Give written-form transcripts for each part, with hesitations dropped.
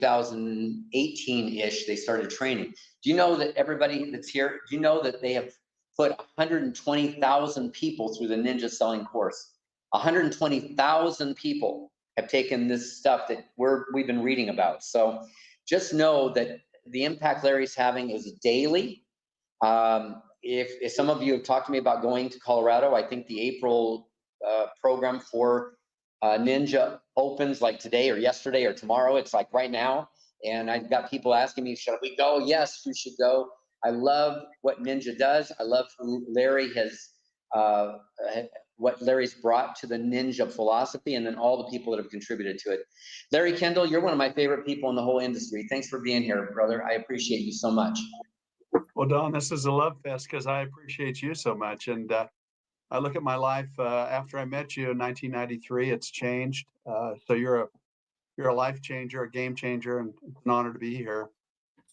2018-ish, they started training. Do you know that everybody that's here, do you know that they have put 120,000 people through the Ninja Selling course? 120,000 people have taken this stuff that we've been reading about. So just know that the impact Larry's having is daily. If some of you have talked to me about going to Colorado, I think the April program for Ninja opens like today or yesterday or tomorrow. It's like right now. And I've got people asking me, should we go? Yes, you should go. I love what Ninja does. I love who Larry has, what Larry's brought to the Ninja philosophy, and then all the people that have contributed to it. Larry Kendall, you're one of my favorite people in the whole industry. Thanks for being here, brother. I appreciate you so much. Well, Don, this is a love fest because I appreciate you so much. And I look at my life after I met you in 1993. It's changed. So you're a life changer, a game changer, and it's an honor to be here.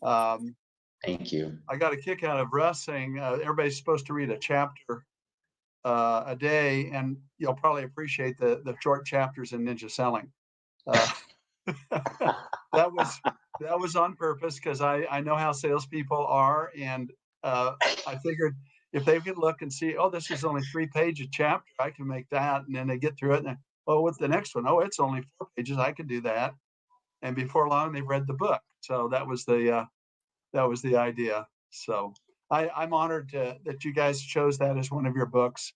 Thank you. I got a kick out of Russ saying everybody's supposed to read a chapter a day, and you'll probably appreciate the short chapters in Ninja Selling. That was on purpose because I know how salespeople are, and I figured if they could look and see, oh, this is only 3-page chapter, I can make that, and then they get through it, and oh, what's the next one? Oh, it's only 4 pages, I can do that, and before long they've read the book. So that was the idea. So I'm honored that you guys chose that as one of your books,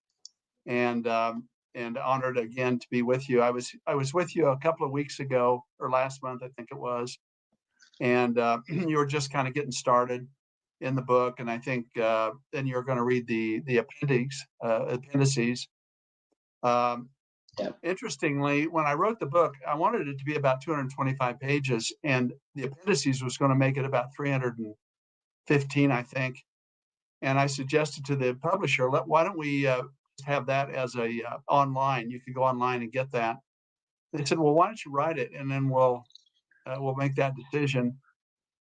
and honored again to be with you. I was with you a couple of weeks ago, or last month, I think it was, and you were just kind of getting started in the book, and I think then you're going to read the appendices. Interestingly, when I wrote the book, I wanted it to be about 225 pages, and the appendices was going to make it about 315, I think. And I suggested to the publisher, why don't we have that as a online? You can go online and get that. They said, well, why don't you write it, and then we'll make that decision.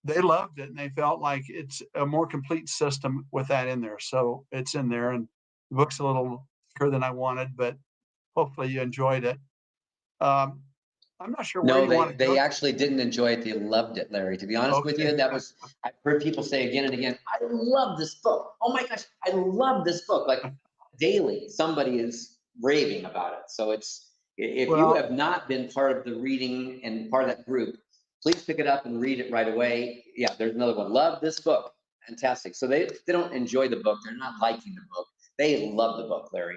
They loved it, and they felt like it's a more complete system with that in there. So it's in there, and the book's a little thicker than I wanted, but hopefully you enjoyed it. I'm not sure where you want to go. They actually didn't enjoy it. They loved it, Larry. To be honest with you, I've heard people say again and again, I love this book. Oh my gosh, I love this book. Like daily, somebody is raving about it. So if you have not been part of the reading and part of that group, please pick it up and read it right away. Yeah, there's another one. Love this book. Fantastic. So they don't enjoy the book. They're not liking the book. They love the book, Larry.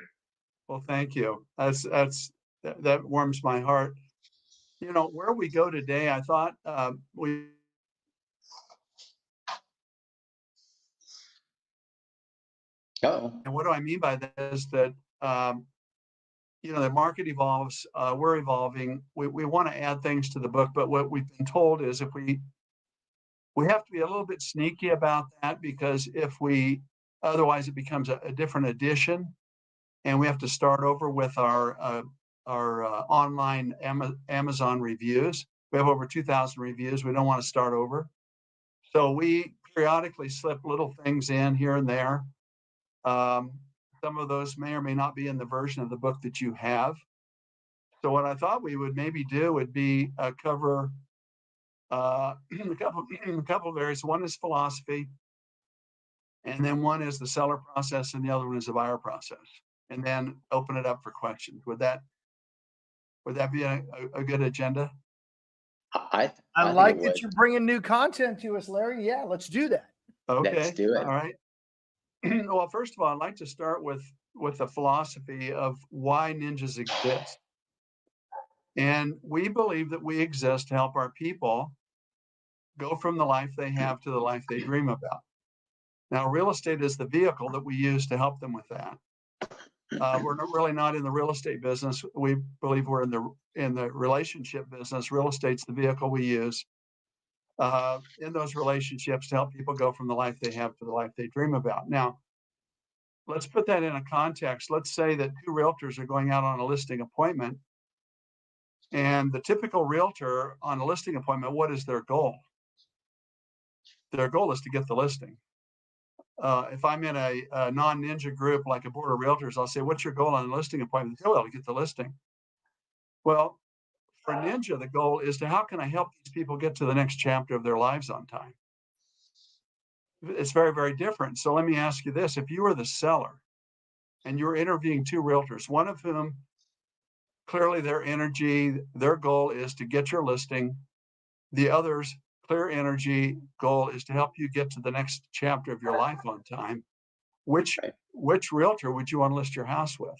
Well, thank you. That warms my heart. You know, where we go today, I thought we. And what do I mean by that is that, the market evolves, we're evolving. We want to add things to the book, but what we've been told is if we have to be a little bit sneaky about that, because otherwise it becomes a different edition, and we have to start over with our online Amazon reviews. We have over 2,000 reviews. We don't want to start over. So we periodically slip little things in here and there. Some of those may or may not be in the version of the book that you have. So what I thought we would maybe do would be cover a couple of areas. One is philosophy, and then one is the seller process, and the other one is the buyer process, and then open it up for questions. Would that be a good agenda? I like that you're bringing new content to us, Larry. Yeah, let's do that. Okay. Let's do it. All right. Well, first of all, I'd like to start with the philosophy of why ninjas exist. And we believe that we exist to help our people go from the life they have to the life they dream about. Now, real estate is the vehicle that we use to help them with that. We're really not in the real estate business. We believe we're in the relationship business. Real estate's the vehicle we use in those relationships to help people go from the life they have to the life they dream about. Now, let's put that in a context. Let's say that two realtors are going out on a listing appointment, and the typical realtor on a listing appointment, what is their goal? Their goal is to get the listing. If I'm in a non-ninja group like a board of realtors, I'll say, what's your goal on a listing appointment? Oh, well, to get the listing. Well, for a ninja, the goal is to how can I help these people get to the next chapter of their lives on time? It's very, very different. So let me ask you this. If you were the seller and you're interviewing two realtors, one of whom clearly their goal is to get your listing. The other's clear energy goal is to help you get to the next chapter of your life on time. Which realtor would you want to list your house with?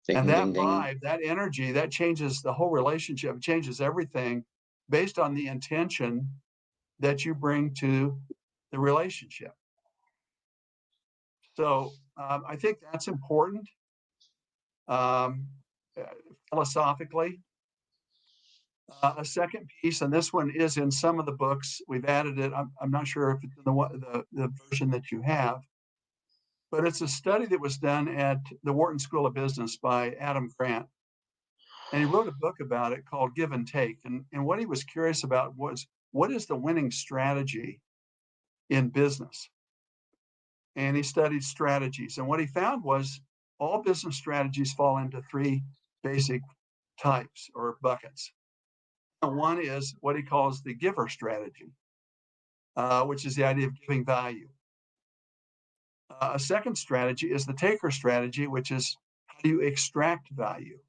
And that vibe, that energy, that changes the whole relationship, changes everything based on the intention that you bring to the relationship. So I think that's important philosophically. A second piece, and this one is in some of the books, we've added it. I'm not sure if it's in the version that you have, but it's a study that was done at the Wharton School of Business by Adam Grant. And he wrote a book about it called Give and Take. And what he was curious about was, what is the winning strategy in business? And he studied strategies. And what he found was all business strategies fall into three basic types or buckets. One is what he calls the giver strategy, which is the idea of giving value. A second strategy is the taker strategy, which is how do you extract value?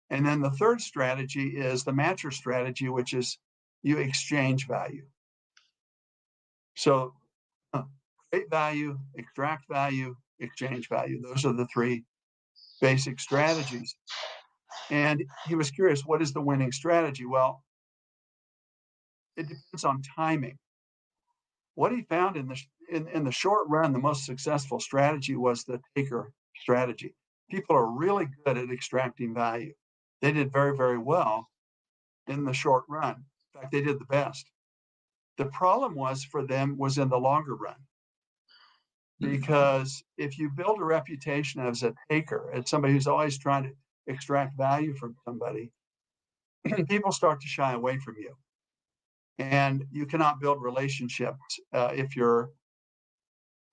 And then the third strategy is the matcher strategy, which is you exchange value. So create value, extract value, exchange value. Those are the three basic strategies. And he was curious, what is the winning strategy? Well, it depends on timing. What he found in the short run, the most successful strategy was the taker strategy. People are really good at extracting value. They did very, very well in the short run. In fact, they did the best. The problem for them was in the longer run. Because if you build a reputation as a taker, as somebody who's always trying to extract value from somebody, people start to shy away from you. And you cannot build relationships if you're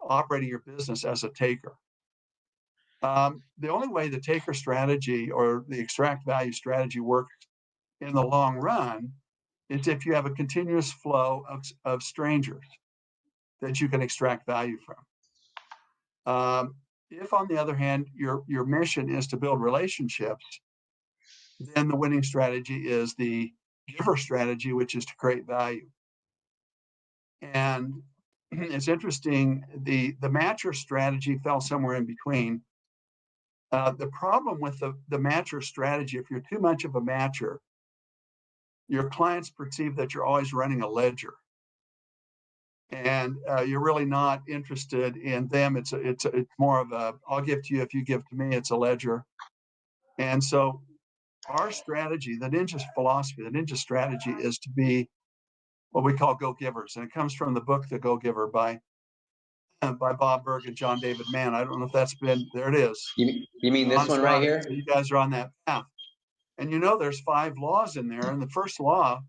operating your business as a taker. The only way the taker strategy or the extract value strategy works in the long run is if you have a continuous flow of strangers that you can extract value from. If, on the other hand, your mission is to build relationships, then the winning strategy is the giver strategy, which is to create value. And it's interesting, the matcher strategy fell somewhere in between. The problem with the matcher strategy, if you're too much of a matcher, your clients perceive that you're always running a ledger. And you're really not interested in them. It's more of a, I'll give to you if you give to me, it's a ledger. And so our strategy, the ninja's philosophy, the ninja strategy is to be what we call go-givers. And it comes from the book, The Go-Giver by Bob Burg and John David Mann. I don't know if that's been, there it is. You mean this one right here? So you guys are on that path. And there's 5 laws in there. And the first law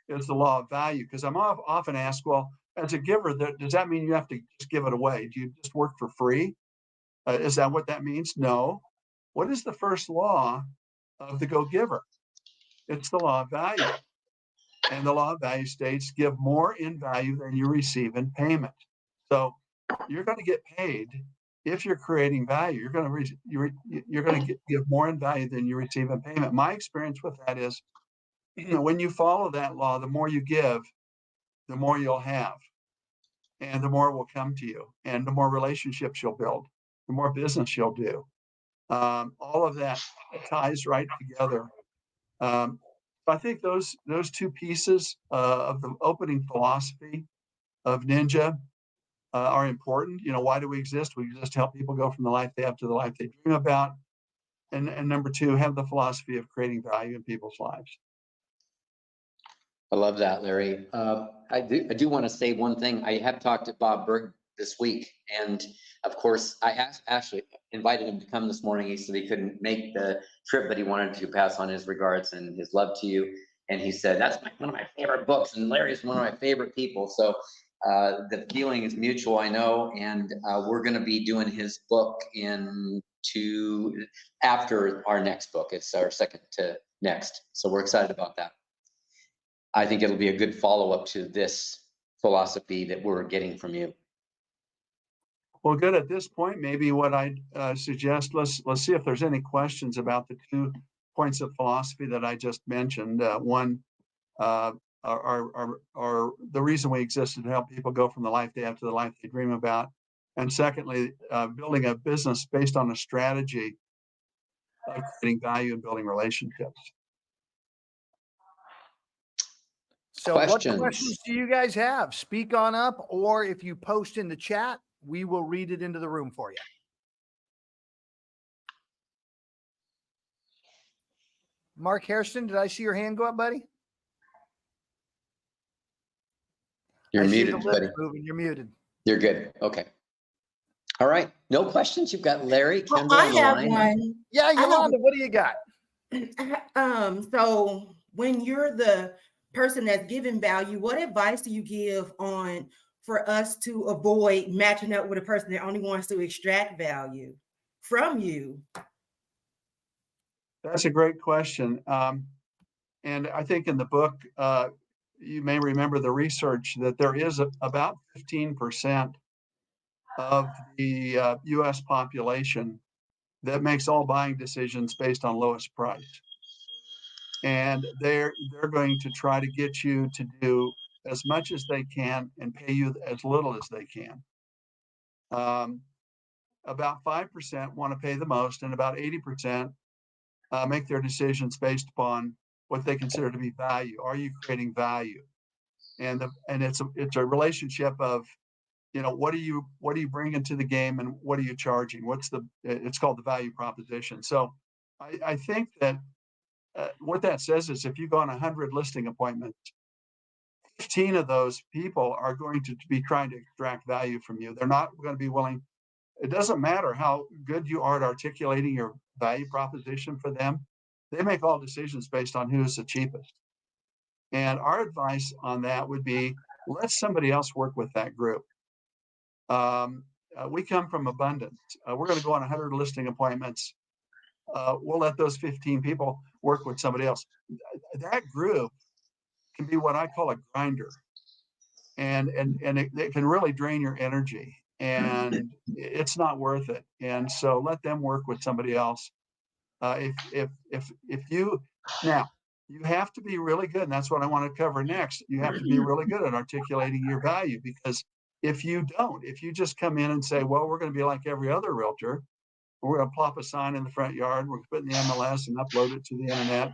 is the law of value. Because I'm often asked, well, as a giver, does that mean you have to just give it away? Do you just work for free? Is that what that means? No. What is the first law of the go-giver? It's the law of value. And the law of value states give more in value than you receive in payment. So you're going to get paid if you're creating value. You're going to give more in value than you receive in payment. My experience with that is, when you follow that law, the more you give, the more you'll have, and the more will come to you, and the more relationships you'll build, the more business you'll do. All of that ties right together. I think those 2 pieces of the opening philosophy of Ninja are important. Why do we exist? We exist to help people go from the life they have to the life they dream about. And number 2, have the philosophy of creating value in people's lives. I love that, Larry. I do want to say one thing. I have talked to Bob Burg this week, and of course, I actually invited him to come this morning. He said he couldn't make the trip, but he wanted to pass on his regards and his love to you. And he said, that's one of my favorite books, and Larry's one of my favorite people. So the feeling is mutual, I know, and we're going to be doing his book after our next book. It's our second to next. So we're excited about that. I think it'll be a good follow-up to this philosophy that we're getting from you. Well, good. At this point, maybe what I'd suggest, let's see if there's any questions about the 2 points of philosophy that I just mentioned. One, are the reason we exist is to help people go from the life they have to the life they dream about. And secondly, building a business based on a strategy of creating value and building relationships. So what questions do you guys have? Speak on up, or if you post in the chat, we will read it into the room for you. Mark Hairston, did I see your hand go up, buddy? You're muted, buddy. Moving. You're muted. You're good. Okay. All right. No questions. You've got Larry, Kendall. Well, I have one. Yeah, Yolanda, what do you got? So when you're the person that's giving value, what advice do you give on for us to avoid matching up with a person that only wants to extract value from you? That's a great question. And I think in the book, you may remember the research that there is about 15% of the US population that makes all buying decisions based on lowest price. And they're going to try to get you to do as much as they can and pay you as little as they can. About 5% want to pay the most, and about 80% make their decisions based upon what they consider to be value. Are you creating value? And it's a relationship of, what are you bringing to the game, and what are you charging? It's called the value proposition. So I think that what that says is if you go on 100 listing appointments, 15 of those people are going to be trying to extract value from you. They're not going to be willing. It doesn't matter how good you are at articulating your value proposition for them. They make all decisions based on who's the cheapest. And our advice on that would be, let somebody else work with that group. We come from abundance. We're going to go on 100 listing appointments. We'll let those 15 people work with somebody else. That group can be what I call a grinder. And it can really drain your energy, and it's not worth it. And so let them work with somebody else. If you have to be really good, and that's what I want to cover next. You have to be really good at articulating your value, because if you just come in and say, well, we're going to be like every other realtor, we're going to plop a sign in the front yard, we're going to put in the MLS and upload it to the internet,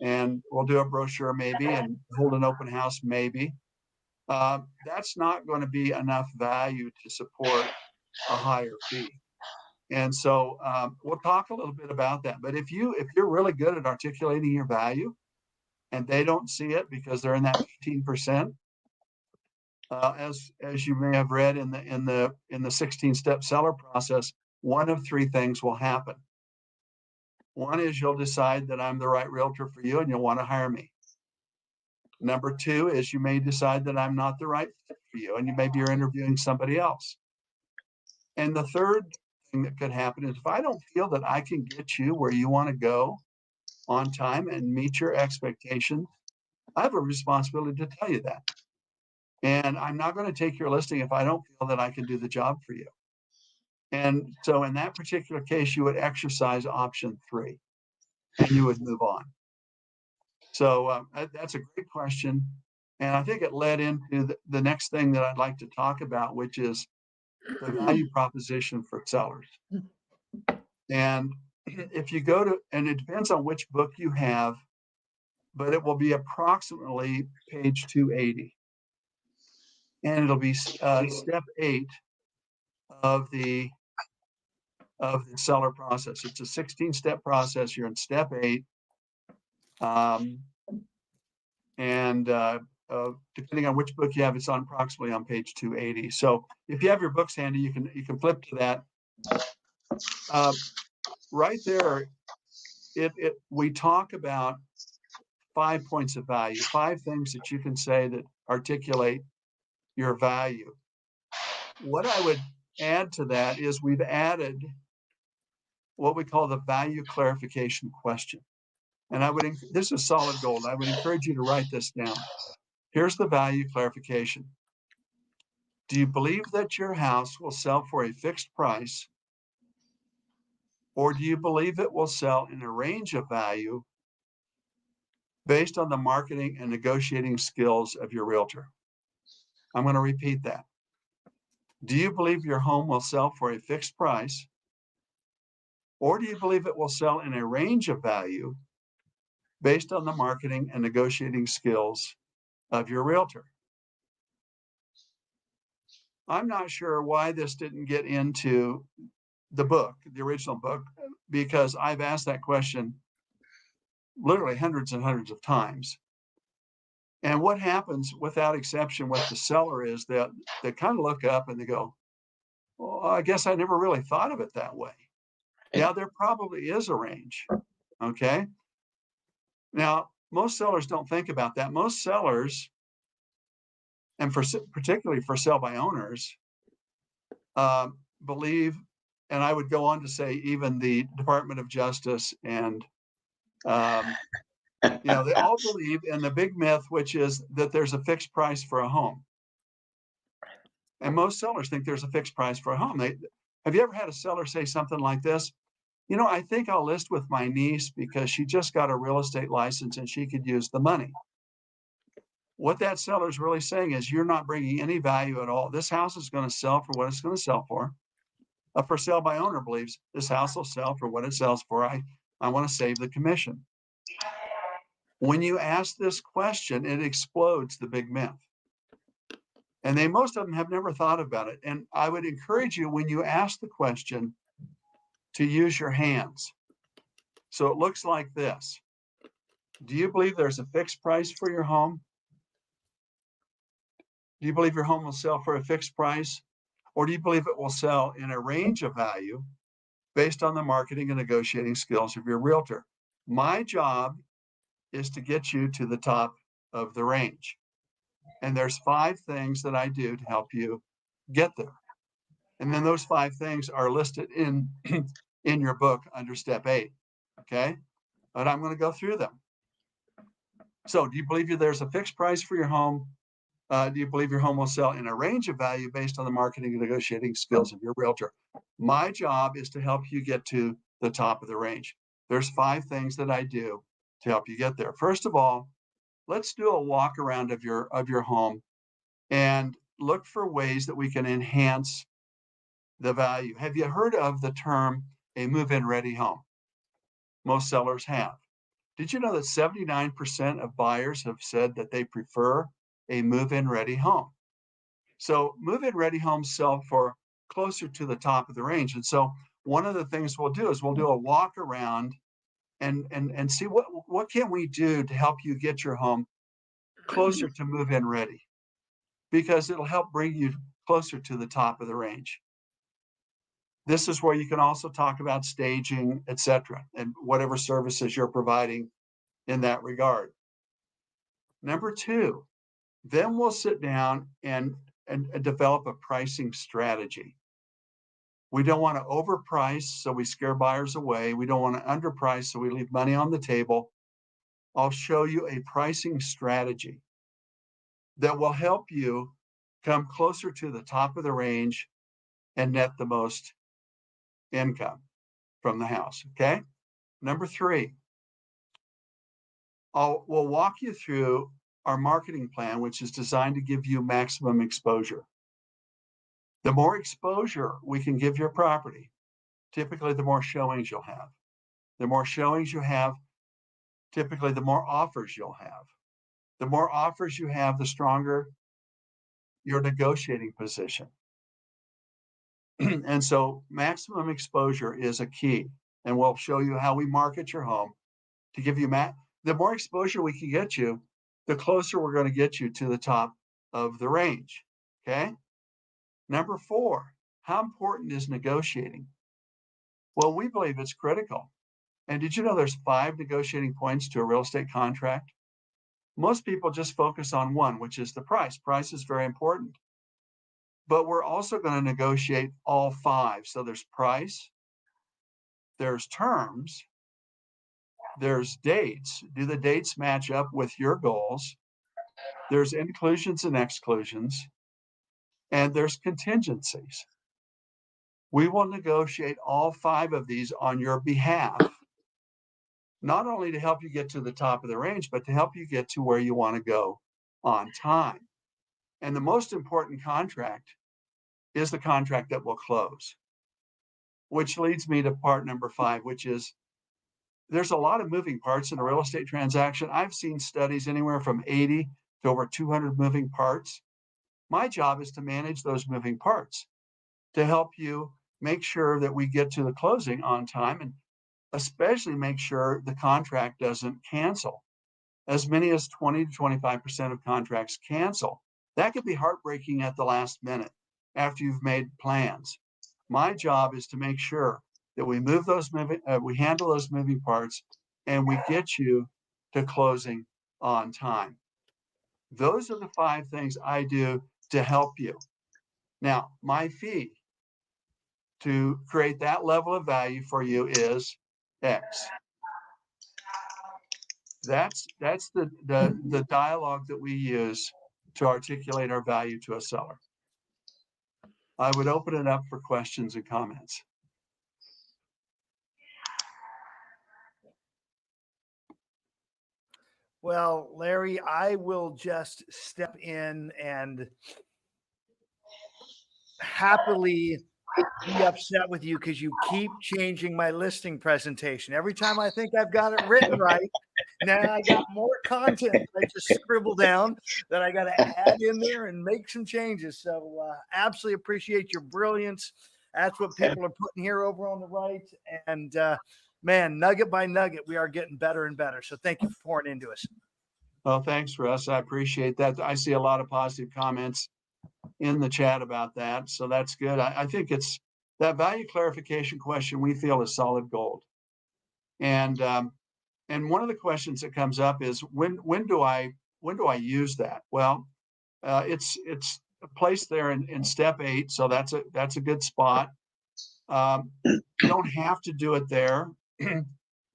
and we'll do a brochure maybe and hold an open house maybe. That's not going to be enough value to support a higher fee. And so we'll talk a little bit about that. But if you're really good at articulating your value and they don't see it because they're in that 15%, as you may have read in the 16-step seller process, one of 3 things will happen. One is you'll decide that I'm the right realtor for you and you'll want to hire me. Number 2 is you may decide that I'm not the right fit for you, and maybe you're interviewing somebody else. And the third thing that could happen is if I don't feel that I can get you where you want to go on time and meet your expectations, I have a responsibility to tell you that. And I'm not going to take your listing if I don't feel that I can do the job for you. And so in that particular case, you would exercise option 3 and you would move on. So that's a great question. And I think it led into the next thing that I'd like to talk about, which is the value proposition for sellers. And if you go to, and it depends on which book you have, but it will be approximately page 280. And it'll be step 8 of the seller process. It's a 16-step process. You're in step 8. Depending on which book you have, it's on approximately on page 280. So if you have your books handy, you can flip to that. Right there, we talk about 5 points of value, 5 things that you can say that articulate your value. What I would add to that is we've added what we call the value clarification question. And this is solid gold. I would encourage you to write this down. Here's the value clarification. Do you believe that your house will sell for a fixed price, or do you believe it will sell in a range of value based on the marketing and negotiating skills of your realtor? I'm going to repeat that. Do you believe your home will sell for a fixed price, or do you believe it will sell in a range of value based on the marketing and negotiating skills of your realtor? I'm not sure why this didn't get into the book, the original book, because I've asked that question literally hundreds and hundreds of times. And what happens without exception with the seller is that they kind of look up and they go, well, I guess I never really thought of it that way. Yeah, there probably is a range. Okay. Now, most sellers don't think about that. Most sellers, and particularly for sell by owners, believe, and I would go on to say even the Department of Justice and they all believe in the big myth, which is that there's a fixed price for a home. And most sellers think there's a fixed price for a home. Have you ever had a seller say something like this? I think I'll list with my niece because she just got a real estate license and she could use the money. What that seller is really saying is you're not bringing any value at all. This house is going to sell for what it's going to sell for. A for sale by owner believes this house will sell for what it sells for. I want to save the commission. When you ask this question, it explodes the big myth. And most of them have never thought about it. And I would encourage you, when you ask the question, to use your hands. So it looks like this. Do you believe there's a fixed price for your home? Do you believe your home will sell for a fixed price? Or do you believe it will sell in a range of value based on the marketing and negotiating skills of your realtor? My job is to get you to the top of the range. And there's 5 things that I do to help you get there. And then those 5 things are listed in your book under step 8. Okay. But I'm going to go through them. So do you believe there's a fixed price for your home? Do you believe your home will sell in a range of value based on the marketing and negotiating skills of your realtor? My job is to help you get to the top of the range. There's 5 things that I do to help you get there. First of all, let's do a walk around of your home and look for ways that we can enhance the value. Have you heard of the term a move-in ready home? Most sellers have. Did you know that 79% of buyers have said that they prefer a move-in ready home? So move-in ready homes sell for closer to the top of the range. And so one of the things we'll do is we'll do a walk around and see what can we do to help you get your home closer to move-in ready, because it'll help bring you closer to the top of the range. This is where you can also talk about staging, etc., and whatever services you're providing in that regard. Number 2, then we'll sit down and develop a pricing strategy. We don't want to overprice, so we scare buyers away. We don't want to underprice, so we leave money on the table. I'll show you a pricing strategy that will help you come closer to the top of the range and net the most income from the house, okay? Number 3, we'll walk you through our marketing plan, which is designed to give you maximum exposure. The more exposure we can give your property, typically the more showings you'll have. The more showings you have, typically the more offers you'll have. The more offers you have, the stronger your negotiating position. And so maximum exposure is a key. And we'll show you how we market your home to give you the more exposure we can get you, the closer we're going to get you to the top of the range. Okay. Number 4, how important is negotiating? Well, we believe it's critical. And did you know there's 5 negotiating points to a real estate contract? Most people just focus on one, which is the price. Price is very important. But we're also going to negotiate all 5. So there's price, there's terms, There's dates. Do the dates match up with your goals? There's inclusions and exclusions, and there's contingencies. We will negotiate all 5 of these on your behalf, not only to help you get to the top of the range, but to help you get to where you want to go on time. And the most important contract is the contract that will close, which leads me to part number 5, which is there's a lot of moving parts in a real estate transaction. I've seen studies anywhere from 80 to over 200 moving parts. My job is to manage those moving parts to help you make sure that we get to the closing on time, and especially make sure the contract doesn't cancel. As many as 20 to 25% of contracts cancel. That could be heartbreaking at the last minute after you've made plans. My job is to make sure that we we handle those moving parts, and we get you to closing on time. Those are the 5 things I do to help you. Now, my fee to create that level of value for you is X. That's the dialogue that we use to articulate our value to a seller. I would open it up for questions and comments. Well, Larry, I will just step in and happily be upset with you because you keep changing my listing presentation. Every time I think I've got it written right, now I got more content I just scribble down that I got to add in there and make some changes. So absolutely appreciate your brilliance. That's what people are putting here over on the right. And man, nugget by nugget, we are getting better and better. So thank you for pouring into us. Well, thanks, Russ. I appreciate that. I see a lot of positive comments in the chat about that. So that's good. I think it's that value clarification question we feel is solid gold. And one of the questions that comes up is when do I use that? Well, it's placed there in step 8. So that's a good spot. You don't have to do it there.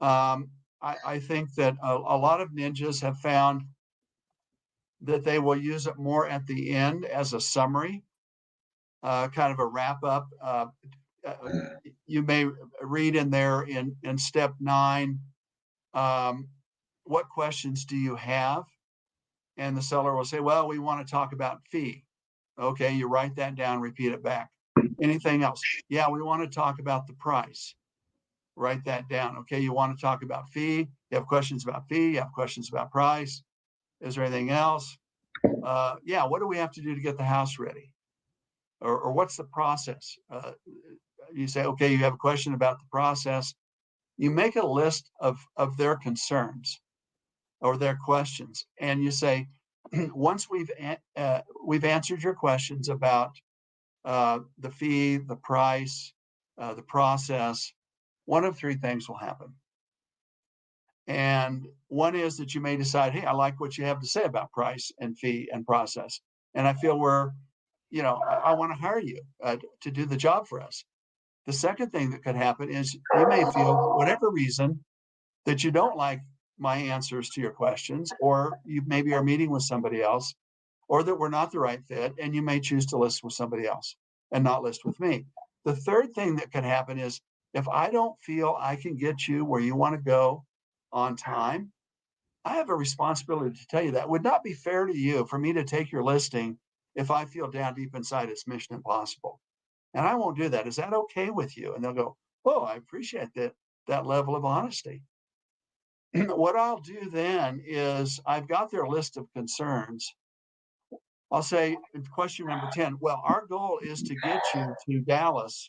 I think that a lot of ninjas have found that they will use it more at the end as a summary, kind of a wrap up. You may read in there in step 9, what questions do you have? And the seller will say, well, we want to talk about fee. Okay, you write that down, repeat it back. Anything else? Yeah, we want to talk about the price. Write that down. Okay, you want to talk about fee. You have questions about fee. You have questions about price. Is there anything else? Yeah, what do we have to do to get the house ready? Or what's the process? You say, okay, you have a question about the process. You make a list of their concerns or their questions, and you say, once we've answered your questions about the fee, the price, the process, one of 3 things will happen. And one is that you may decide, hey, I like what you have to say about price and fee and process, and I feel I want to hire you to do the job for us. The second thing that could happen is you may feel, for whatever reason, that you don't like my answers to your questions, or you maybe are meeting with somebody else, or that we're not the right fit, and you may choose to list with somebody else and not list with me. The third thing that could happen is if I don't feel I can get you where you want to go on time, I have a responsibility to tell you that. It would not be fair to you for me to take your listing if I feel down deep inside it's mission impossible. And I won't do that. Is that okay with you? And they'll go, oh, I appreciate that level of honesty. What I'll do then is I've got their list of concerns. I'll say, question number 10, well, our goal is to get you to Dallas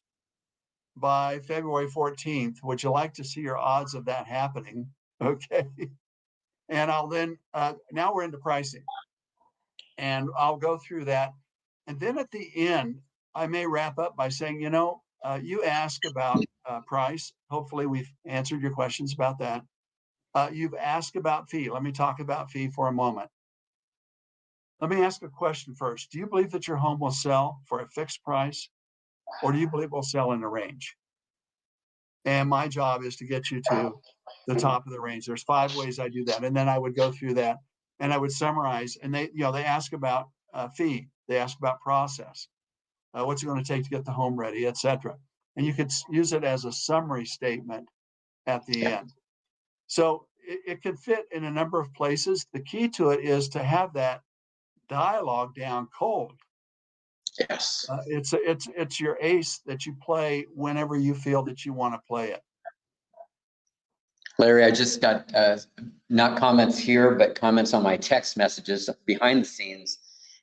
by February 14th. Would you like to see your odds of that happening? Okay. And I'll then, now we're into pricing. And I'll go through that. And then at the end, I may wrap up by saying, you ask about price. Hopefully we've answered your questions about that. You've asked about fee. Let me talk about fee for a moment. Let me ask a question first. Do you believe that your home will sell for a fixed price, or do you believe it will sell in a range? And my job is to get you to the top of the range. There's 5 ways I do that. And then I would go through that and I would summarize, and they ask about fee, they ask about process, what's it going to take to get the home ready, etc. And you could use it as a summary statement at the end. So it could fit in a number of places. The key to it is to have that dialogue down cold. Yes. It's your ace that you play whenever you feel that you want to play it. Larry, I just got not comments here, but comments on my text messages behind the scenes.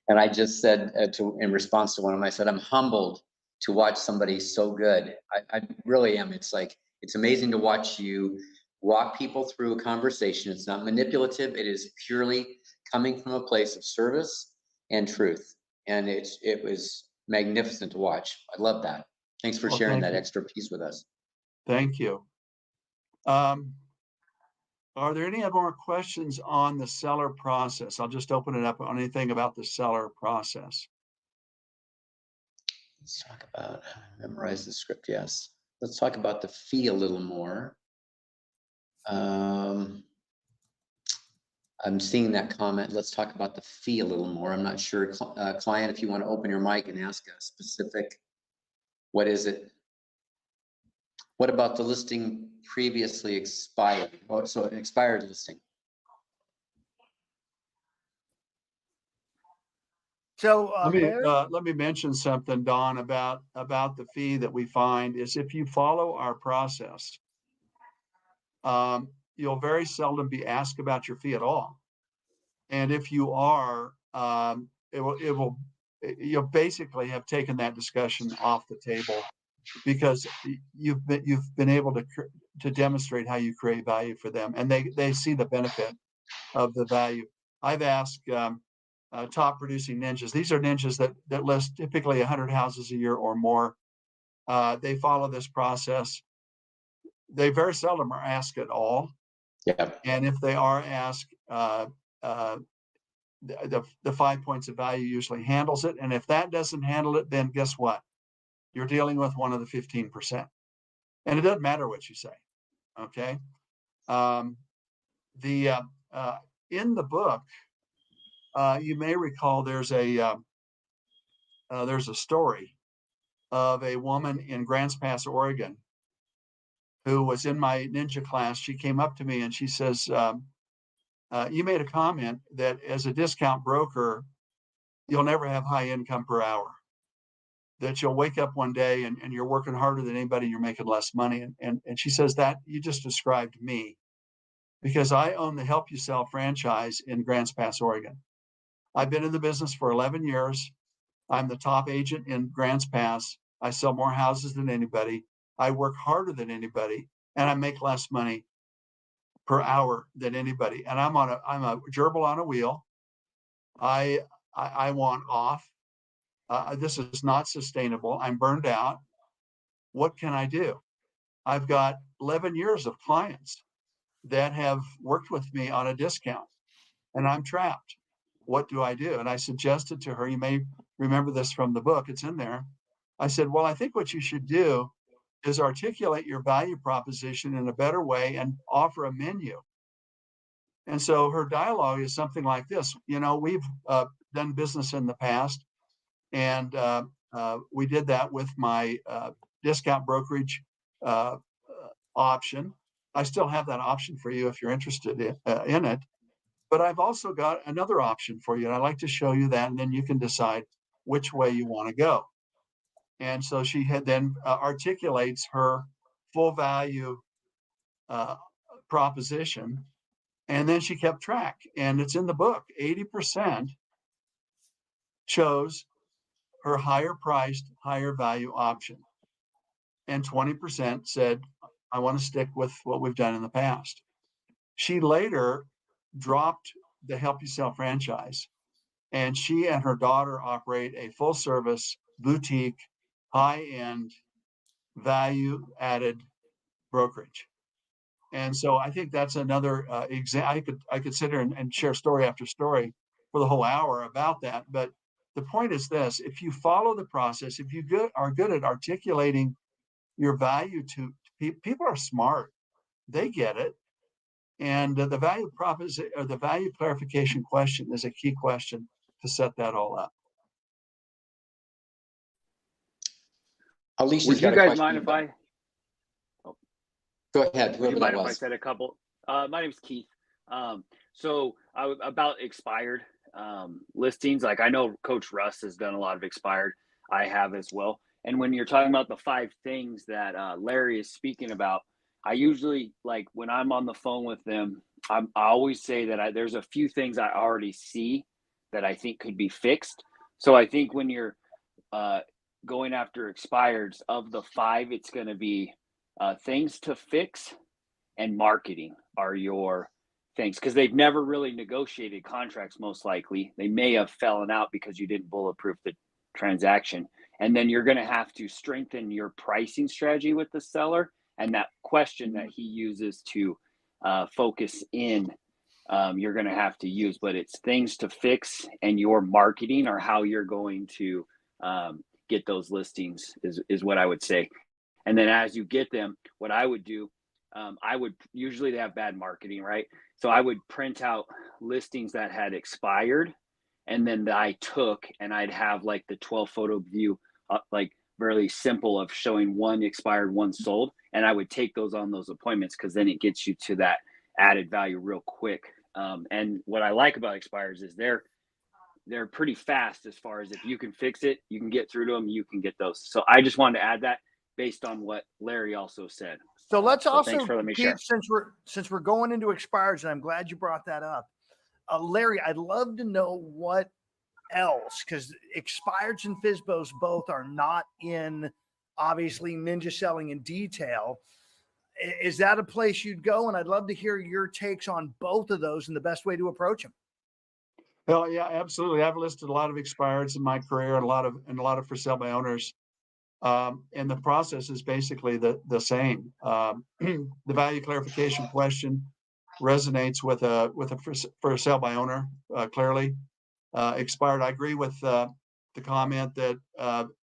And I just said in response to one of them, I said, I'm humbled to watch somebody so good. I really am. It's like, it's amazing to watch you walk people through a conversation. It's not manipulative. It is purely coming from a place of service and truth. And it was magnificent to watch. I love that. Thanks for sharing that extra piece with us. Thank you. Are there any more questions on the seller process? I'll just open it up on anything about the seller process. Let's talk about, memorize the script, yes. Let's talk about the fee a little more. I'm seeing that comment. Let's talk about the fee a little more. I'm not sure, client, if you want to open your mic and ask a specific, what is it? What about the listing previously expired? Oh, so an expired listing. So let me mention something, Don, about the fee that we find is if you follow our process, you'll very seldom be asked about your fee at all. And if you are, you'll basically have taken that discussion off the table because you've been able to demonstrate how you create value for them, and they see the benefit of the value. I've asked top producing ninjas. These are ninjas that list typically 100 houses a year or more. They follow this process. They very seldom are asked at all. Yeah. And if they are asked, the 5 points of value usually handles it. And if that doesn't handle it, then guess what? You're dealing with one of the 15%. And it doesn't matter what you say. Okay. In the book, you may recall there's a story of a woman in Grants Pass, Oregon, who was in my ninja class. She came up to me and she says, you made a comment that as a discount broker, you'll never have high income per hour, that you'll wake up one day and you're working harder than anybody, you're making less money. And she says that you just described me, because I own the Help You Sell franchise in Grants Pass, Oregon. I've been in the business for 11 years. I'm the top agent in Grants Pass. I sell more houses than anybody. I work harder than anybody, and I make less money per hour than anybody. And I'm a gerbil on a wheel. I want off. This is not sustainable. I'm burned out. What can I do? I've got 11 years of clients that have worked with me on a discount, and I'm trapped. What do I do? And I suggested to her, you may remember this from the book, it's in there. I said, well, I think what you should do is articulate your value proposition in a better way and offer a menu. And so her dialogue is something like this. We've done business in the past, and we did that with my discount brokerage option. I still have that option for you if you're interested in it. But I've also got another option for you, and I'd like to show you that, and then you can decide which way you want to go. And so she had then articulates her full value proposition, and then she kept track, and it's in the book. 80% chose her higher priced, higher value option, and 20% said, I want to stick with what we've done in the past. She later dropped the Help You Sell franchise, and she and her daughter operate a full service, boutique, high-end, value-added brokerage. And so I think that's another example. I could sit here and share story after story for the whole hour about that. But the point is this: if you follow the process, if you are good at articulating your value to people, are smart. they get it. And the value proposition or the value clarification question is a key question to set that all up. Alicia's Would you got a guys question. mind if I? Go ahead, Would whoever you that mind if I was. said a couple? My name's Keith. So about expired listings. Like I know Coach Russ has done a lot of expired. I have as well. And when you're talking about the 5 things that Larry is speaking about, I usually, like when I'm on the phone with them, I always say that there's a few things I already see that I think could be fixed. So I think when you're going after expireds, of the 5, it's going to be things to fix and marketing are your things, because they've never really negotiated contracts. Most likely they may have fallen out because you didn't bulletproof the transaction. And then you're going to have to strengthen your pricing strategy with the seller, and that question that he uses to focus in, you're going to have to use. But it's things to fix, and your marketing or how you're going to get those listings is what I would say. And then as you get them, what I would do, I would usually, they have bad marketing, right? So I would print out listings that had expired, and then I took, and I'd have like the 12 photo view, like very simple, of showing 1 expired, 1 sold. And I would take those on those appointments, because then it gets you to that added value real quick. And what I like about expires is they're pretty fast, as far as if you can fix it, you can get through to them, you can get those. So I just wanted to add that based on what Larry also said. So let's also, thanks for letting me share. since we're going into expires, and I'm glad you brought that up. Larry, I'd love to know what else, because expireds and FSBOs both are not in, obviously, Ninja Selling in Detail. Is that a place you'd go? And I'd love to hear your takes on both of those and the best way to approach them. Well, yeah, absolutely. I've listed a lot of expireds in my career, and a lot of for sale by owners. And the process is basically the same. The value clarification question resonates with a for sale by owner clearly. Expired, I agree with the comment that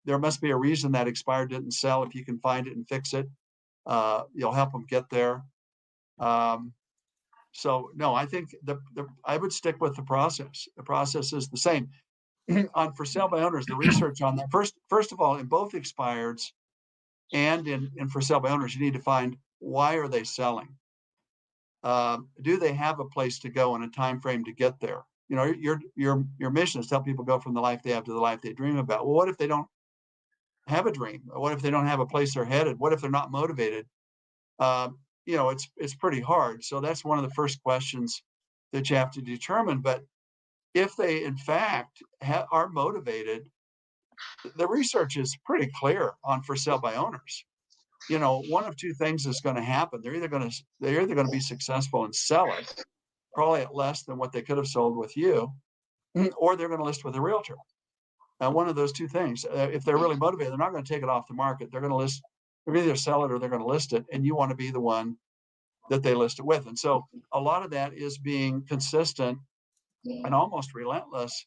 there must be a reason that expired didn't sell. If you can find it and fix it, you'll help them get there. So no, I think I would stick with the process. The process is the same. On for sale by owners, the research on that, first of all, in both expireds and in for sale by owners, you need to find, why are they selling? Do they have a place to go and a time frame to get there? You know, your mission is to help people go from the life they have to the life they dream about. Well, what if they don't have a dream? What if they don't have a place they're headed? What if they're not motivated? You know, it's pretty hard. So that's one of the first questions that you have to determine. But if they, in fact, are motivated, the research is pretty clear on for sale by owners. You know, one of 2 things is going to happen. They're either going to be successful and sell it, probably at less than what they could have sold with you, or they're going to list with a realtor. And one of those 2 things, if they're really motivated, they're not going to take it off the market. They're going to list, they're either sell it or they're going to list it, and you want to be the one that they list it with. And so a lot of that is being consistent and almost relentless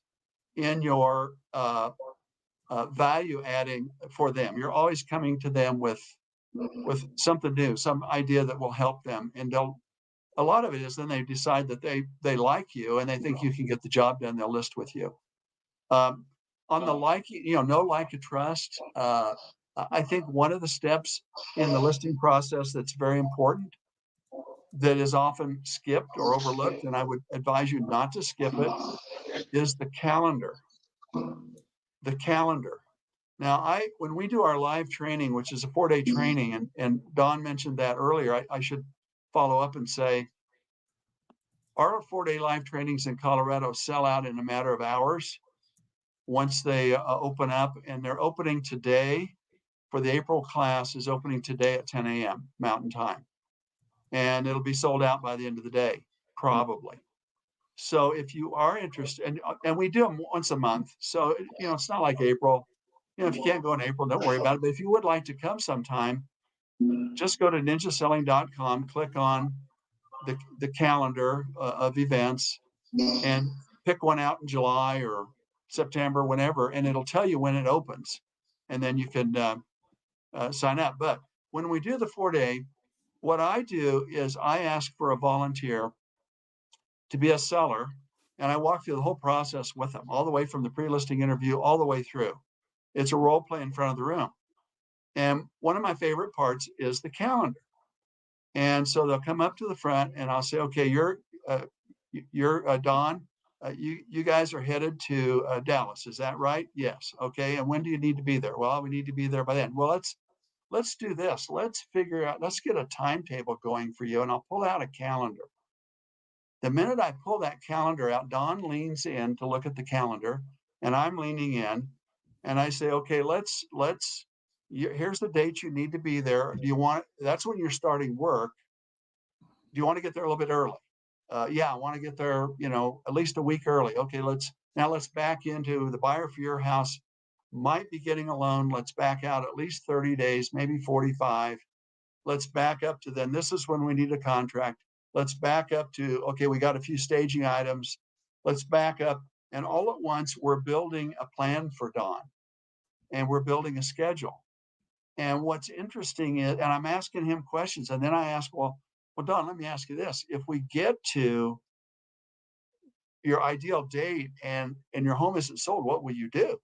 in your value adding for them. You're always coming to them with something new, some idea that will help them. And a lot of it is then they decide that they like you and they think you can get the job done. They'll list with you. On the like, you know, know, like, and trust. I think one of the steps in the listing process that's very important, that is often skipped or overlooked, and I would advise you not to skip it, is the calendar. The calendar. Now, when we do our live training, which is a 4-day training, and Don mentioned that earlier, I should follow up and say, our 4-day live trainings in Colorado sell out in a matter of hours once they open up, and they're opening today. For the April class is opening today at 10 a.m. Mountain Time. And it'll be sold out by the end of the day, probably. So if you are interested, and we do them once a month, so you know, it's not like April. You know, if you can't go in April, don't worry about it. But if you would like to come sometime, just go to ninjaselling.com, click on the calendar of events, and pick one out in July or September, whenever, and it'll tell you when it opens, and then you can sign up. But when we do the 4-day, what I do is I ask for a volunteer to be a seller, and I walk through the whole process with them, all the way from the pre-listing interview all the way through. It's a role play in front of the room. And one of my favorite parts is the calendar. And so they'll come up to the front and I'll say, okay, you're Don, you guys are headed to Dallas. Is that right? Yes. Okay. And when do you need to be there? Well, we need to be there by then. Well, let's do this. Let's figure out, let's get a timetable going for you. And I'll pull out a calendar. The minute I pull that calendar out, Don leans in to look at the calendar and I'm leaning in and I say, okay, here's the date you need to be there. Do you want, that's when you're starting work. Do you want to get there a little bit early? Yeah, I want to get there, at least a week early. Okay, let's back into the buyer for your house might be getting a loan. Let's back out at least 30 days, maybe 45. Let's back up to then. This is when we need a contract. Let's back up to, okay, we got a few staging items. Let's back up. And all at once, we're building a plan for Don and we're building a schedule. And what's interesting is, and I'm asking him questions, and then I ask, well, Don, let me ask you this. If we get to your ideal date and your home isn't sold, what will you do?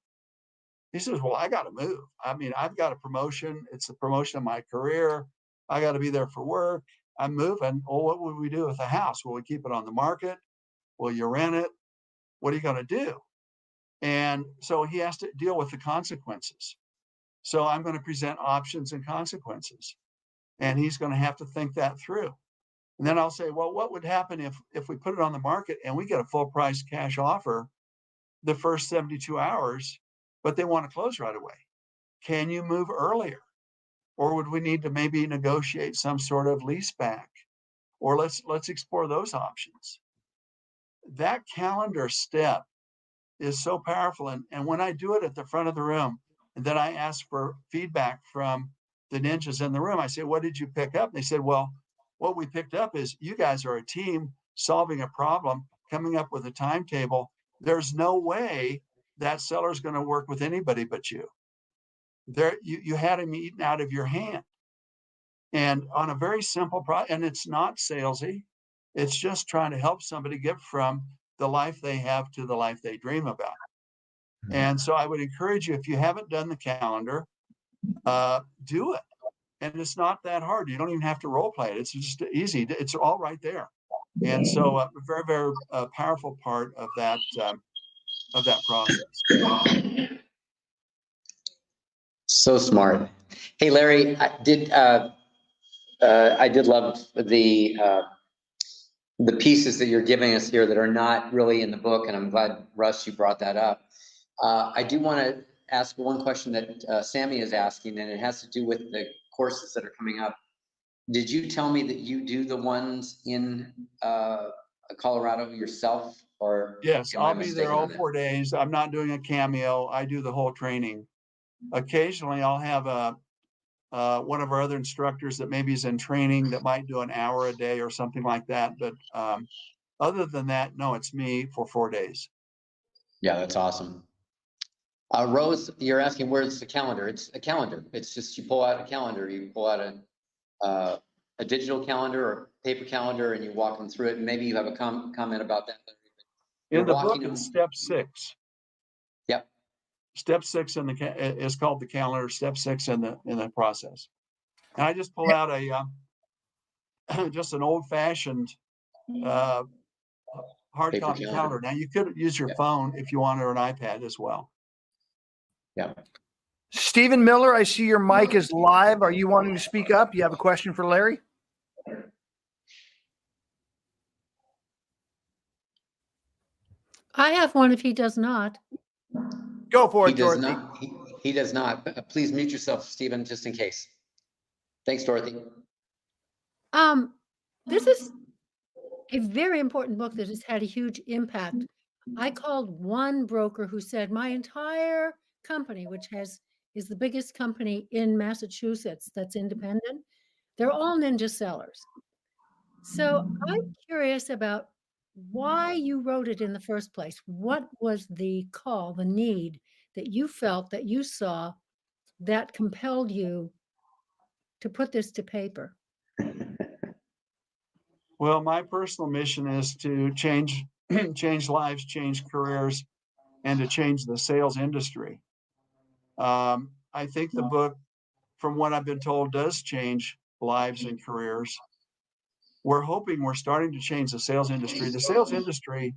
He says, well, I got to move. I mean, I've got a promotion. It's the promotion of my career. I got to be there for work. I'm moving. Well, what would we do with the house? Will we keep it on the market? Will you rent it? What are you going to do? And so he has to deal with the consequences. So I'm going to present options and consequences. And he's going to have to think that through. And then I'll say, well, what would happen if we put it on the market and we get a full price cash offer the first 72 hours, but they want to close right away? Can you move earlier? Or would we need to maybe negotiate some sort of lease back? Or let's explore those options. That calendar step is so powerful. And when I do it at the front of the room, and then I ask for feedback from the ninjas in the room, I say, what did you pick up? They said, well, what we picked up is you guys are a team solving a problem, coming up with a timetable. There's no way that seller's going to work with anybody but you. You had him eaten out of your hand. And on a very simple and it's not salesy. It's just trying to help somebody get from the life they have to the life they dream about. And so I would encourage you, if you haven't done the calendar, do it. And it's not that hard. You don't even have to role play it. It's just easy. It's all right there. And so a very, very powerful part of that process. So smart. Hey, Larry, I did love the pieces that you're giving us here that are not really in the book, and I'm glad, Russ, you brought that up. I do want to ask one question that Sammy is asking, and it has to do with the courses that are coming up. Did you tell me that you do the ones in Colorado yourself, or? Yes, I'll be there all 4 days. I'm not doing a cameo. I do the whole training. Occasionally, I'll have one of our other instructors that maybe is in training that might do an hour a day or something like that. But other than that, no, it's me for 4 days. Yeah, that's awesome. Rose, you're asking where's the calendar? It's a calendar. It's just you pull out a calendar. You pull out a digital calendar or paper calendar, and you walk them through it. And maybe you have a comment about that. In the book, it's step 6. Yep. Step 6 is called the calendar. Step 6 in the process. And I just pull out just an old-fashioned hard copy calendar. Now you could use your phone if you want, or an iPad as well. Yeah. Stephen Miller, I see your mic is live. Are you wanting to speak up? You have a question for Larry? I have one if he does not. Go for it, He does Dorothy. not. He does not. Please mute yourself, Stephen, just in case. Thanks, Dorothy. This is a very important book that has had a huge impact. I called one broker who said my entire company, which is the biggest company in Massachusetts that's independent, they're all ninja sellers. So I'm curious about why you wrote it in the first place. What was the call, the need that you felt, that you saw, that compelled you to put this to paper? Well, my personal mission is to change change lives, change careers, and to change the sales industry. I think the book, from what I've been told, does change lives and careers. We're hoping we're starting to change the sales industry. The sales industry,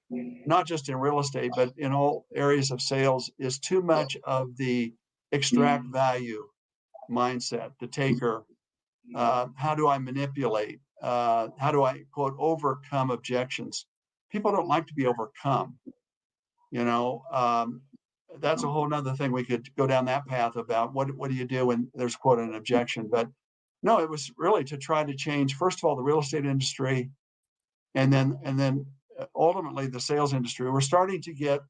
not just in real estate, but in all areas of sales, is too much of the extract value mindset, the taker. How do I manipulate? How do I, quote, overcome objections? People don't like to be overcome. You know, that's a whole nother thing. We could go down that path about what do you do when there's, quote, an objection. But no, it was really to try to change, first of all, the real estate industry, and then ultimately the sales industry. We're starting to get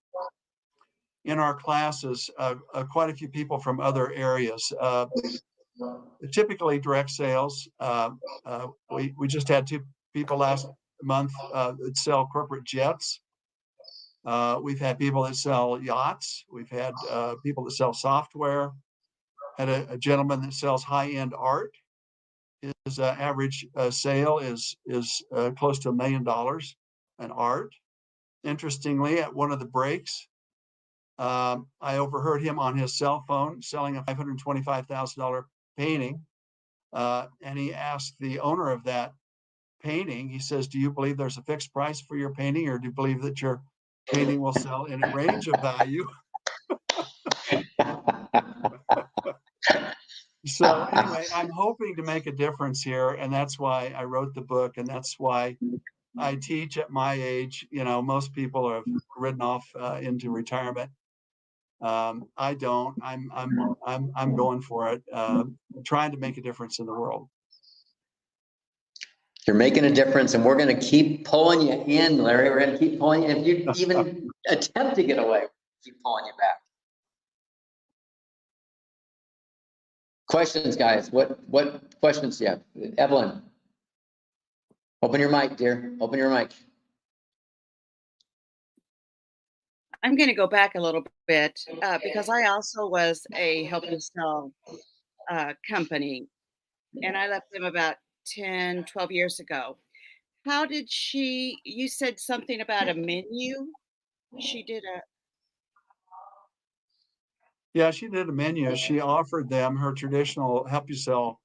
in our classes quite a few people from other areas, typically direct sales. We just had 2 people last month that sell corporate jets. We've had people that sell yachts. We've had people that sell software. Had a gentleman that sells high-end art. His average sale is close to $1 million in art. Interestingly, at one of the breaks, I overheard him on his cell phone selling a $525,000 painting. And he asked the owner of that painting, he says, do you believe there's a fixed price for your painting, or do you believe that your painting will sell in a range of value? So anyway, I'm hoping to make a difference here, and that's why I wrote the book, and that's why I teach at my age. You know, most people have ridden off into retirement. I don't. I'm going for it, trying to make a difference in the world. You're making a difference, and we're going to keep pulling you in, Larry. We're going to keep pulling you. If you even attempt to get away, keep pulling you back. Questions, guys? What questions do you have? Evelyn, open your mic, dear. Open your mic. I'm going to go back a little bit because I also was a help you sell company, and I left them about 10, 12 years ago. How did you said something about a menu? She did a... Yeah, she did a menu. She offered them her traditional help you sell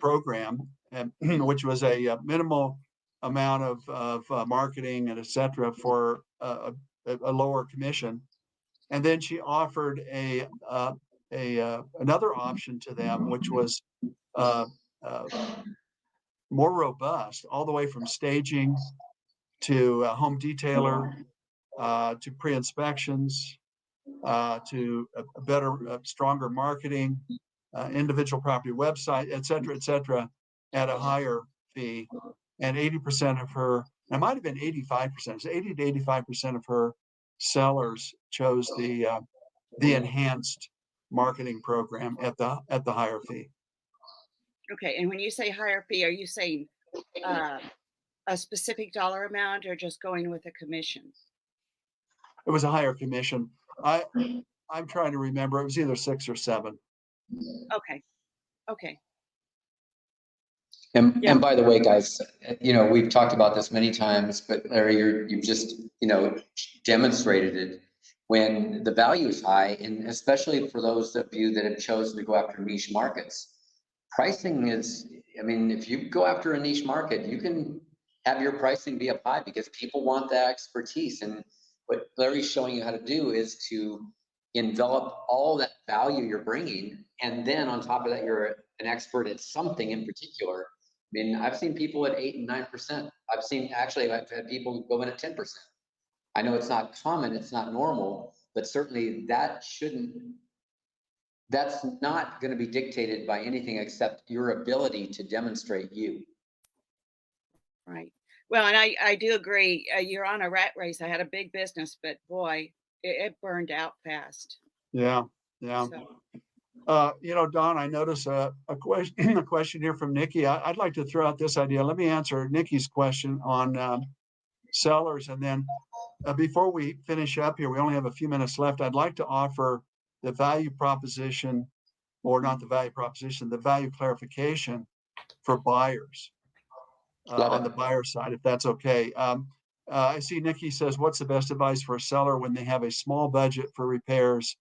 program, and which was a minimal amount of marketing and et cetera for a lower commission. And then she offered another option to them, which was more robust, all the way from staging to home detailer to pre-inspections, to a better, stronger marketing, individual property website, et cetera, at a higher fee. And 80% of her, it might have been 85%, 80 to 85% of her sellers chose the enhanced marketing program at the higher fee. Okay, and when you say higher fee, are you saying a specific dollar amount, or just going with a commission? It was a higher commission. I'm trying to remember. It was either 6 or 7. Okay. And by the way, guys, you know, we've talked about this many times, but Larry, you've just, you know, demonstrated it when the value is high, and especially for those of you that have chosen to go after niche markets. Pricing is, I mean, if you go after a niche market, you can have your pricing be up high because people want that expertise. And what Larry's showing you how to do is to envelop all that value you're bringing, and then on top of that, you're an expert at something in particular. I mean, I've seen people at 8 and 9%. I've had people go in at 10%. I know it's not common, it's not normal, but certainly that's not going to be dictated by anything except your ability to demonstrate you. Right. Well, and I do agree. You're on a rat race. I had a big business, but boy, it burned out fast. Yeah. So. You know, Don, I notice a question here from Nikki. I'd like to throw out this idea. Let me answer Nikki's question on sellers, and then before we finish up here, we only have a few minutes left. I'd like to offer the value proposition, or not the value proposition, the value clarification for buyers. on the buyer side, if that's okay. I see Nikki says, what's the best advice for a seller when they have a small budget for repairs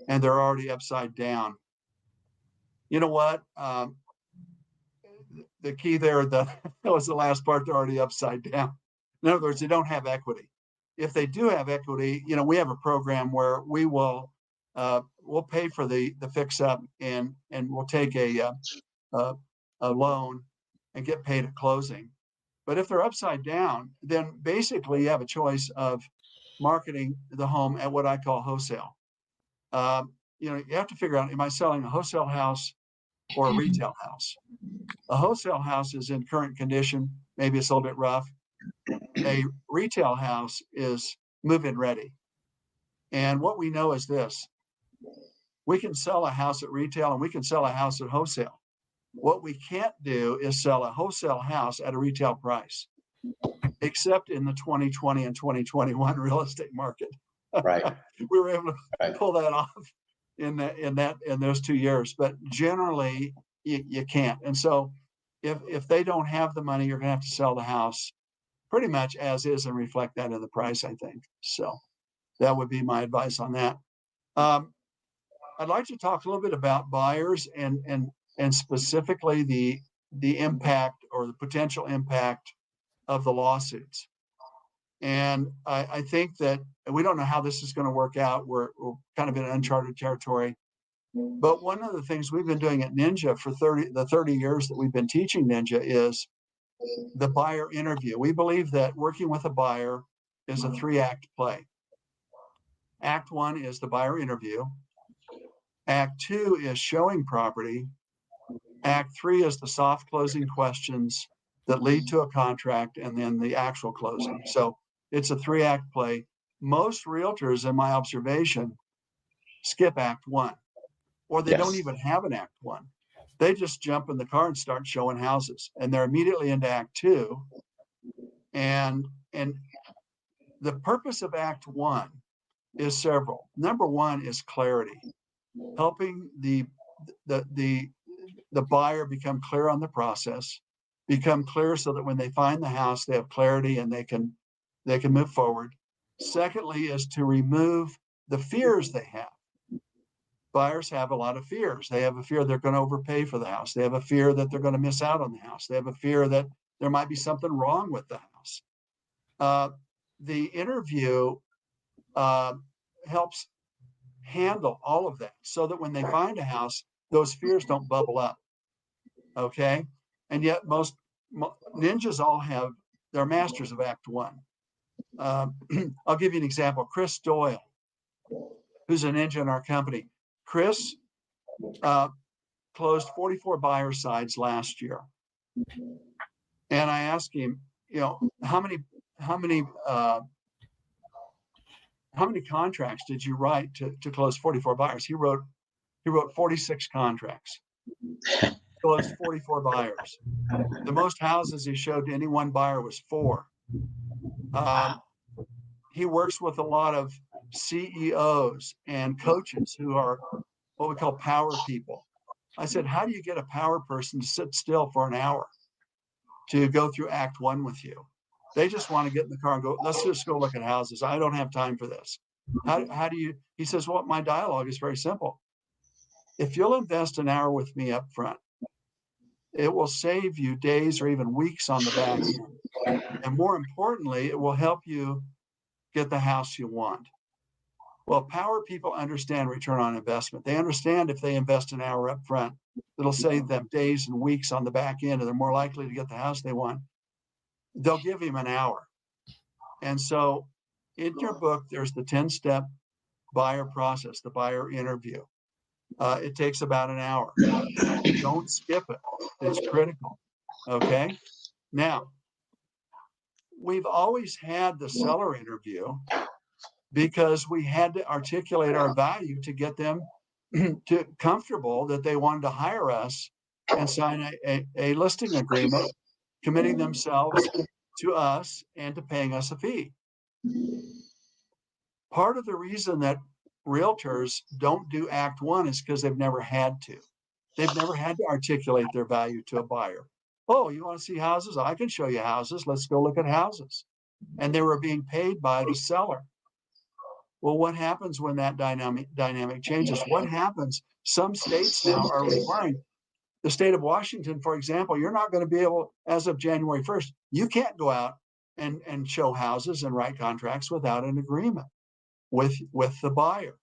and they're already upside down? You know what? The key there, that was the last part, they're already upside down. In other words, they don't have equity. If they do have equity, we have a program where we will we'll pay for the fix up and we'll take a loan and get paid at closing. But if they're upside down, then basically you have a choice of marketing the home at what I call wholesale. You have to figure out, am I selling a wholesale house or a retail house? A wholesale house is in current condition. Maybe it's a little bit rough. A retail house is move-in ready. And what we know is this: we can sell a house at retail and we can sell a house at wholesale. What we can't do is sell a wholesale house at a retail price, except in the 2020 and 2021 real estate market. Right. We were able to pull that off in those 2 years, but generally you can't. And so if they don't have the money, you're gonna have to sell the house pretty much as is and reflect that in the price, I think. So that would be my advice on that. I'd like to talk a little bit about buyers and specifically the impact or the potential impact of the lawsuits. And I think that we don't know how this is going to work out. We're kind of in uncharted territory. But one of the things we've been doing at Ninja for 30 years that we've been teaching Ninja is the buyer interview. We believe that working with a buyer is a 3-act play. Act 1 is the buyer interview. Act 2 is showing property. Act 3 is the soft closing questions that lead to a contract, and then the actual closing. So it's a 3-act play. Most realtors, in my observation, skip Act 1, or they don't even have an Act 1. They just jump in the car and start showing houses, and they're immediately into Act 2. And the purpose of Act 1 is several. Number one is clarity, helping the buyer become clear on the process, become clear so that when they find the house, they have clarity and they can move forward. Secondly is to remove the fears they have. Buyers have a lot of fears. They have a fear they're going to overpay for the house. They have a fear that they're going to miss out on the house. They have a fear that there might be something wrong with the house. The interview helps handle all of that so that when they find a house, those fears don't bubble up. Okay. And yet most ninjas all have, they're masters of Act 1. I'll give you an example. Chris Doyle, who's a ninja in our company. Chris closed 44 buyer sides last year. And I asked him, how many contracts did you write to close 44 buyers? He wrote 46 contracts, closed 44 buyers. The most houses he showed to any one buyer was 4. He works with a lot of CEOs and coaches who are what we call power people. I said, how do you get a power person to sit still for an hour to go through Act 1 with you? They just want to get in the car and go, let's just go look at houses. I don't have time for this. How do you, he says, well, my dialogue is very simple. If you'll invest an hour with me up front, it will save you days or even weeks on the back end. And more importantly, it will help you get the house you want. Well, power people understand return on investment. They understand if they invest an hour up front, it'll save them days and weeks on the back end, and they're more likely to get the house they want. They'll give him an hour. And so in your book, there's the 10-step buyer process, the buyer interview. It takes about an hour. Don't skip it. It's critical. Okay. Now, we've always had the seller interview because we had to articulate our value to get them to comfortable that they wanted to hire us and sign a listing agreement, committing themselves to us and to paying us a fee. Part of the reason that realtors don't do Act 1 is because they've never had to. They've never had to articulate their value to a buyer Oh, you want to see houses? I can show you houses. Let's go look at houses. And they were being paid by the seller. Well, what happens when that dynamic changes? What happens? Some states now are requiring, the state of Washington, for example, you're not going to be able, as of January 1st, you can't go out and show houses and write contracts without an agreement with the buyer.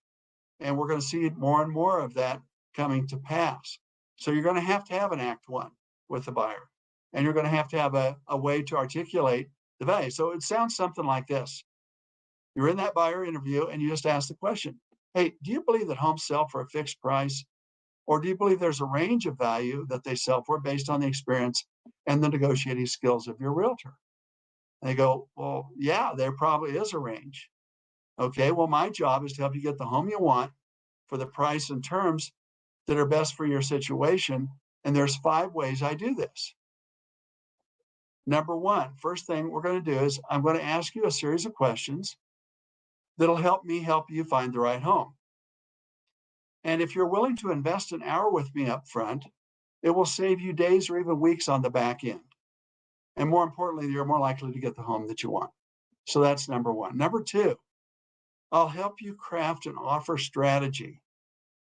And we're going to see more and more of that coming to pass. So you're going to have an Act 1 with the buyer. And you're going to have a way to articulate the value. So it sounds something like this. You're in that buyer interview and you just ask the question, hey, do you believe that homes sell for a fixed price? Or do you believe there's a range of value that they sell for based on the experience and the negotiating skills of your realtor? And they go, well, yeah, there probably is a range. Okay, well, my job is to help you get the home you want for the price and terms that are best for your situation. And there's 5 ways I do this. Number 1, first thing we're going to do is I'm going to ask you a series of questions that'll help me help you find the right home. And if you're willing to invest an hour with me up front, it will save you days or even weeks on the back end. And more importantly, you're more likely to get the home that you want. So that's number 1. Number 2, I'll help you craft an offer strategy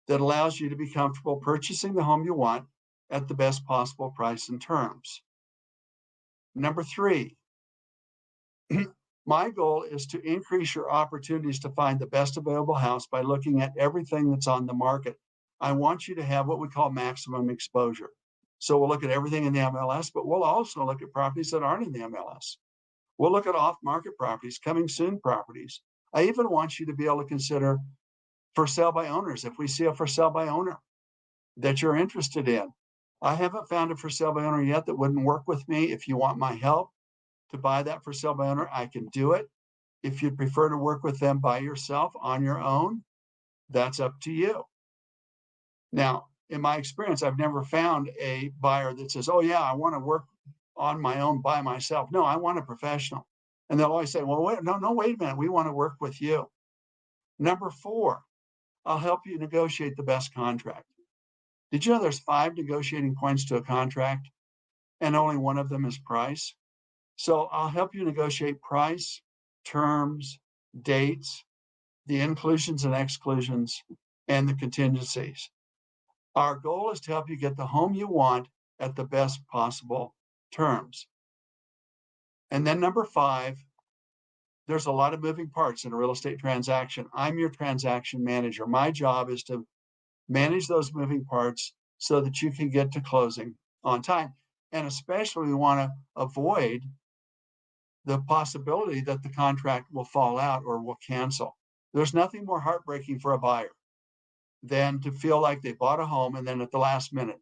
that allows you to be comfortable purchasing the home you want at the best possible price and terms. Number 3, my goal is to increase your opportunities to find the best available house by looking at everything that's on the market. I want you to have what we call maximum exposure. So we'll look at everything in the MLS, but we'll also look at properties that aren't in the MLS. We'll look at off-market properties, coming soon properties. I even want you to be able to consider for sale by owners. If we see a for sale by owner that you're interested in, I haven't found a for sale by owner yet that wouldn't work with me. If you want my help to buy that for sale by owner, I can do it. If you'd prefer to work with them by yourself on your own, that's up to you. Now, in my experience, I've never found a buyer that says, oh yeah, I want to work on my own by myself. No, I want a professional. And they'll always say, well, wait a minute. We want to work with you. Number 4, I'll help you negotiate the best contract. Did you know there's 5 negotiating points to a contract and only one of them is price? So I'll help you negotiate price, terms, dates, the inclusions and exclusions, and the contingencies. Our goal is to help you get the home you want at the best possible terms. And then number 5, there's a lot of moving parts in a real estate transaction. I'm your transaction manager. My job is to manage those moving parts so that you can get to closing on time. And especially we want to avoid the possibility that the contract will fall out or will cancel. There's nothing more heartbreaking for a buyer than to feel like they bought a home and then at the last minute